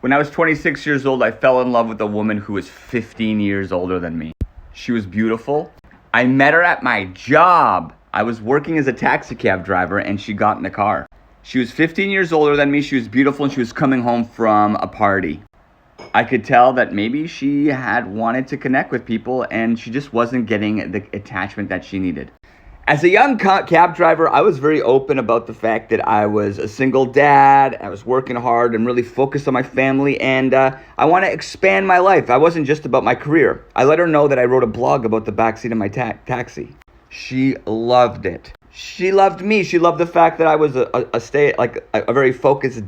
When I was 26 years old, I fell in love with a woman who was 15 years older than me. She was beautiful. I met her at my job. I was working as a taxi cab driver and she got in the car. She was 15 years older than me. She was beautiful and she was coming home from a party. I could tell that maybe she had wanted to connect with people and she just wasn't getting the attachment that she needed. As a young cab driver, I was very open about the fact that I was a single dad. I was working hard and really focused on my family, and I want to expand my life. I wasn't just about my career. I let her know that I wrote a blog about the backseat of my taxi. She loved it. She loved me. She loved the fact that I was a very focused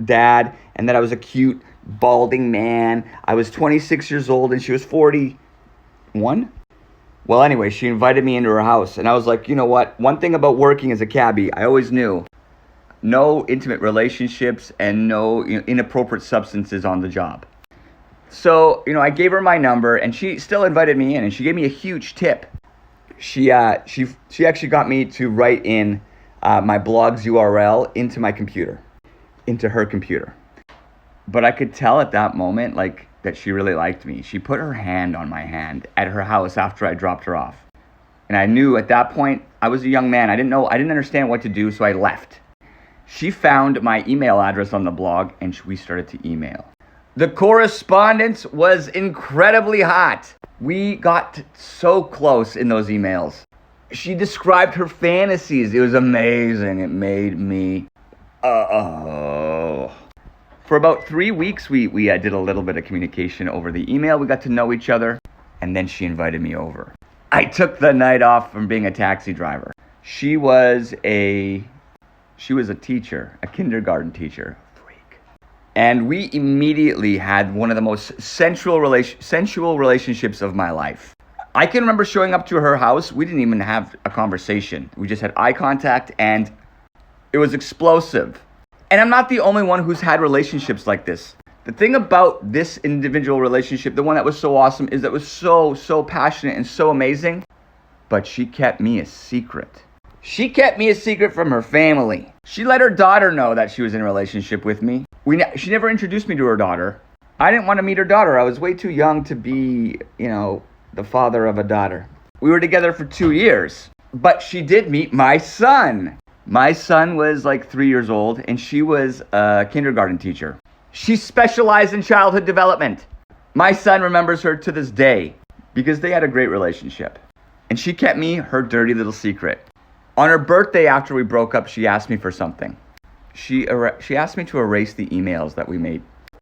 dad, and that I was a cute, balding man. I was 26 years old, and she was 41. Well, anyway, she invited me into her house, and I was like, you know what? One thing about working as a cabbie, I always knew no intimate relationships and no inappropriate substances on the job. So, I gave her my number, and she still invited me in, and she gave me a huge tip. She actually got me to write in my blog's URL into her computer. But I could tell at that moment, that she really liked me. She put her hand on my hand at her house after I dropped her off. And I knew at that point, I was a young man. I didn't understand what to do, so I left. She found my email address on the blog, and we started to email. The correspondence was incredibly hot. We got so close in those emails. She described her fantasies. It was amazing. It made me, For about 3 weeks, we did a little bit of communication over the email. We got to know each other, and then she invited me over. I took the night off from being a taxi driver. She was a teacher, a kindergarten teacher. Freak. And we immediately had one of the most sensual relationships of my life. I can remember showing up to her house. We didn't even have a conversation. We just had eye contact, and it was explosive. And I'm not the only one who's had relationships like this. The thing about this individual relationship, the one that was so awesome, is that it was so passionate and so amazing. But she kept me a secret. She kept me a secret from her family. She let her daughter know that she was in a relationship with me. She never introduced me to her daughter. I didn't want to meet her daughter. I was way too young to be, the father of a daughter. We were together for 2 years. But she did meet my son. My son was 3 years old, and she was a kindergarten teacher. She specialized in childhood development. My son remembers her to this day because they had a great relationship. And she kept me her dirty little secret. On her birthday after we broke up, she asked me for something. She asked me to erase the emails that we made